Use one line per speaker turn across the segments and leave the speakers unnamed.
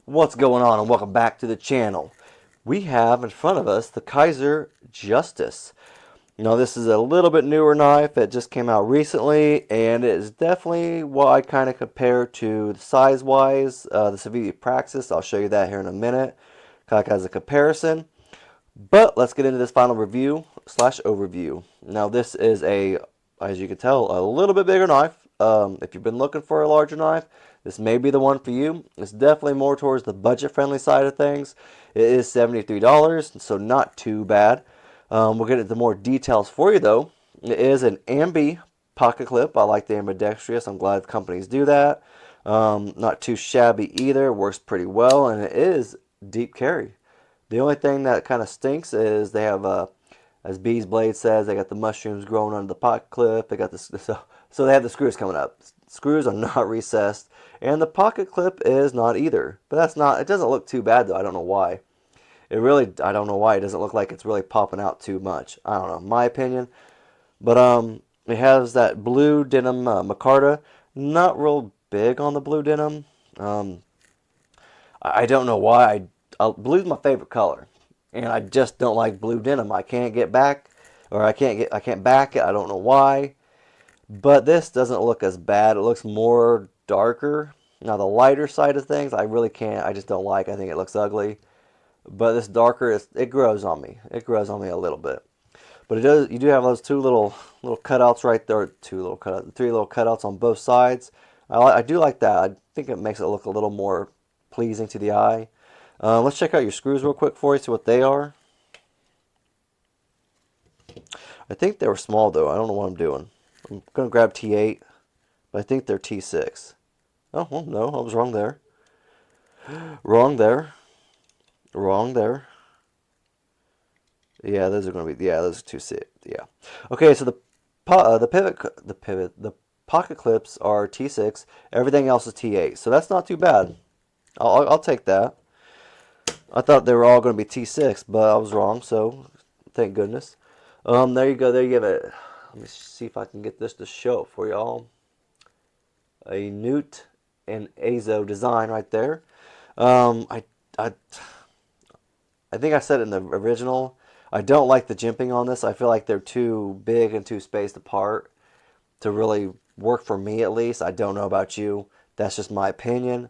What's going on, and welcome back to the channel. We have in front of us the Kizer Justice. Now this is a little bit newer knife. It just came out recently, and it is definitely what I kind of compare to size-wise the Civivi Praxis. I'll show you that here in a minute, kind of as a comparison. But let's get into this final review slash overview. Now this is a, as you can tell, a little bit bigger knife. If you've been looking for a larger knife, this may be the one for you. It's definitely more towards the budget-friendly side of things. It is $73, so not too bad. We'll get into more details for you, though. It is an ambi pocket clip. I like the ambidextrous. I'm glad companies do that. Not too shabby either. Works pretty well, and it is deep carry. The only thing that kind of stinks is they have, as B's Blade says, they got the mushrooms growing under the pocket clip. They got the so they have the screws coming up. Screws are not recessed, and the pocket clip is not either. But that's not. It doesn't look too bad though. I don't know why. I don't know why it doesn't look like it's really popping out too much. I don't know, my opinion. But it has that blue denim micarta. Not real big on the blue denim. I don't know why. Blue's my favorite color, and I just don't like blue denim. I can't get back, or I can't back it. I don't know why, but this doesn't look as bad. It looks more darker. Now the lighter side of things, I really can't. I just don't like. I think it looks ugly. But this darker, it grows on me. It grows on me a little bit. But it does. You do have those two little cutouts right there. Three little cutouts on both sides. I do like that. I think it makes it look a little more pleasing to the eye. Let's check out your screws real quick for you, see what they are. I think they were small though. I don't know what I'm doing. I'm going to grab T8, but I think they're T6. Oh, well, no, I was wrong there. Wrong there. Wrong there. Yeah, those are going to be, yeah, those are T6. Yeah. Okay, so the pocket clips are T6. Everything else is T8. So that's not too bad. I'll take that. I thought they were all going to be T6, but I was wrong, so thank goodness. There you go. There you have it. Let me see if I can get this to show it for y'all. A Newt and Azo design right there. I think I said it in the original. I don't like the jimping on this. I feel like they're too big and too spaced apart to really work for me, at least. I don't know about you. That's just my opinion.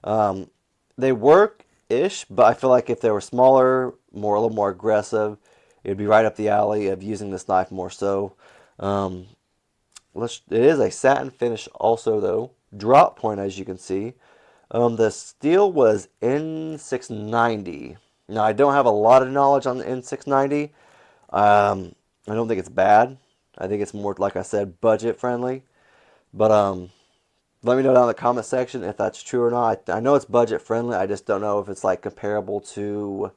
They work-ish, but I feel like if they were smaller, a little more aggressive, it would be right up the alley of using this knife more so. It is a satin finish also, though. Drop point, as you can see. The steel was N690. Now, I don't have a lot of knowledge on the N690. I don't think it's bad. I think it's more, like I said, budget-friendly. But let me know down in the comment section if that's true or not. I know it's budget-friendly. I just don't know if it's like comparable to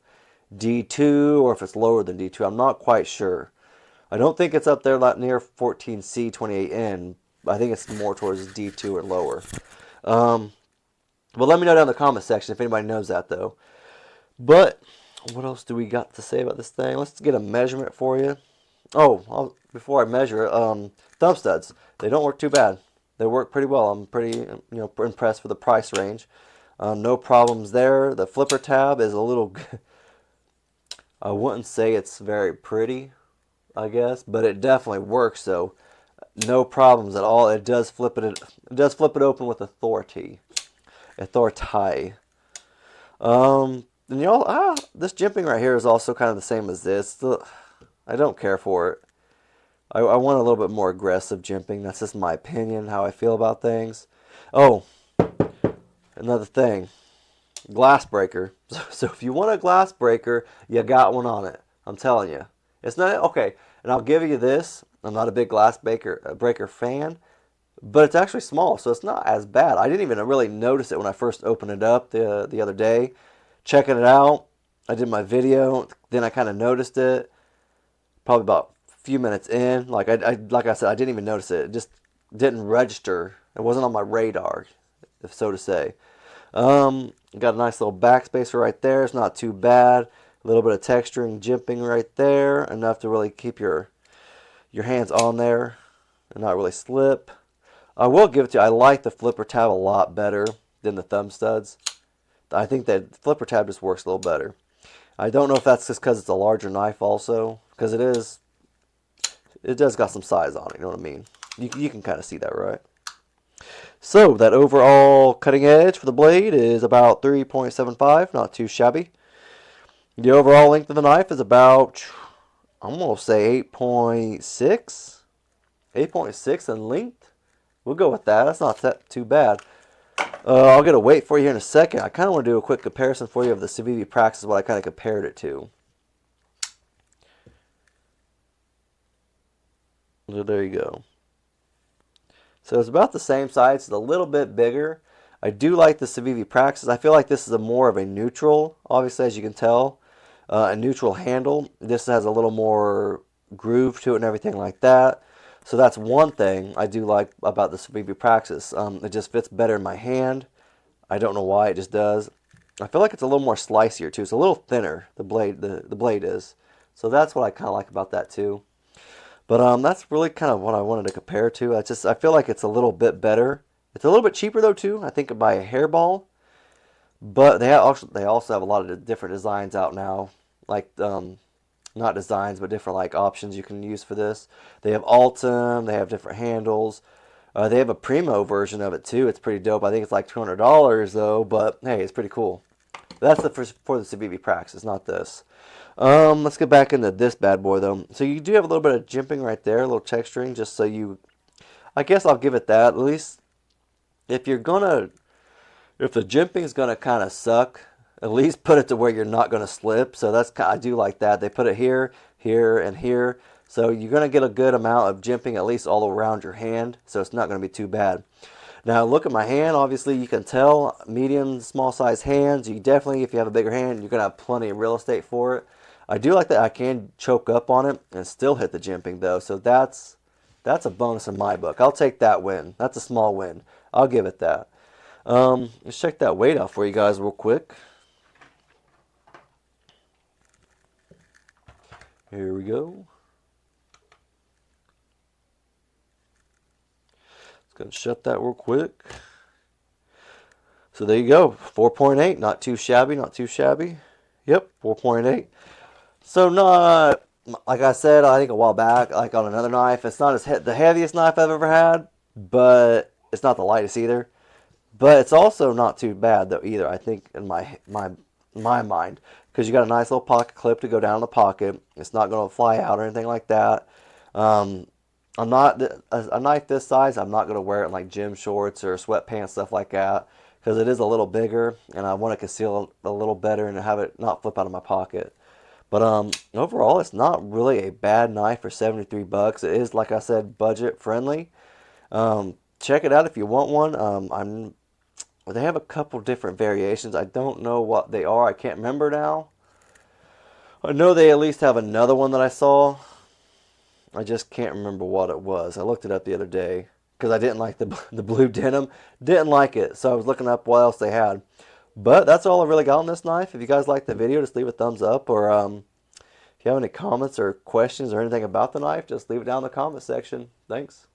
D2 or if it's lower than D2. I'm not quite sure. I don't think it's up there near 14C 28N. I think it's more towards D2 or lower. But let me know down in the comment section if anybody knows that, though. But what else do we got to say about this thing? Let's get a measurement for you. Oh, before I measure it, thumb studs. They don't work too bad. They work pretty well. I'm pretty impressed with the price range. No problems there. The flipper tab is a little... I wouldn't say it's very pretty, I guess, but it definitely works. So no problems at all. It does flip it. It does flip it open with authority. And y'all, this jimping right here is also kind of the same as this. I don't care for it. I want a little bit more aggressive jimping. That's just my opinion, how I feel about things. Oh, another thing. Glass breaker. So if you want a glass breaker, you got one on it. I'm telling you. It's not, okay, and I'll give you this. I'm not a big glass breaker fan, but it's actually small, so it's not as bad. I didn't even really notice it when I first opened it up the other day. Checking it out, I did my video, then I kind of noticed it. Probably about a few minutes in, like I said, I didn't even notice it. It just didn't register. It wasn't on my radar, if so to say. Got a nice little backspacer right there. It's not too bad. A little bit of texturing, jimping right there, enough to really keep your hands on there and not really slip. I will give it to you, I like the flipper tab a lot better than the thumb studs. I think that flipper tab just works a little better. I don't know if that's just because it's a larger knife also, because it does got some size on it, you know what I mean? You can kind of see that, right? So that overall cutting edge for the blade is about 3.75, not too shabby. The overall length of the knife is about, I'm going to say 8.6. 8.6 in length. We'll go with that. That's not too bad. I'll get a weight for you here in a second. I kind of want to do a quick comparison for you of the Civivi Praxis, what I kind of compared it to. So there you go. So it's about the same size. It's a little bit bigger. I do like the Civivi Praxis. I feel like this is more of a neutral, obviously, as you can tell. A neutral handle. This has a little more groove to it and everything like that. So that's one thing I do like about the Civivi Praxis. It just fits better in my hand. I don't know why, it just does. I feel like it's a little more slicier too. It's a little thinner, the blade is. So that's what I kind of like about that too. But that's really kind of what I wanted to compare to. I feel like it's a little bit better. It's a little bit cheaper though too. I think by a hairball. But they also have a lot of different designs out now, like not designs but different like options you can use for this. They have Ultim. They have different handles. They have a Primo version of it too. It's pretty dope. I think it's like $200 though, but hey, it's pretty cool. That's the first for the Civivi Praxis, not this. Let's get back into this bad boy though. So you do have a little bit of jimping right there, a little texturing, just so you. I guess I'll give it that. At least if you're gonna, if the jimping is gonna kind of suck, at least put it to where you're not gonna slip. So I do like that. They put it here, here, and here. So you're gonna get a good amount of jimping at least all around your hand. So it's not gonna be too bad. Now look at my hand. Obviously you can tell medium, small size hands. You definitely, if you have a bigger hand, you're gonna have plenty of real estate for it. I do like that I can choke up on it and still hit the jimping though. So that's a bonus in my book. I'll take that win. That's a small win. I'll give it that. Let's check that weight out for you guys real quick. Here we go. Gonna shut that real quick. So there you go, 4.8, not too shabby, not too shabby. Yep, 4.8. So not, like I said, I think a while back, like on another knife, it's not the heaviest knife I've ever had, but it's not the lightest either. But it's also not too bad though either, I think, in my mind, because you got a nice little pocket clip to go down in the pocket. It's not going to fly out or anything like that. I'm not a knife this size. I'm not going to wear it in like gym shorts or sweatpants, stuff like that, because it is a little bigger, and I want to conceal a little better and have it not flip out of my pocket. But overall, it's not really a bad knife for 73 bucks. It is, like I said, budget friendly. Check it out if you want one. They have a couple different variations. I don't know what they are. I can't remember now. I know they at least have another one that I saw. I just can't remember what it was. I looked it up the other day because I didn't like the blue denim. Didn't like it, so I was looking up what else they had. But that's all I really got on this knife. If you guys like the video, just leave a thumbs up. Or if you have any comments or questions or anything about the knife, just leave it down in the comment section. Thanks.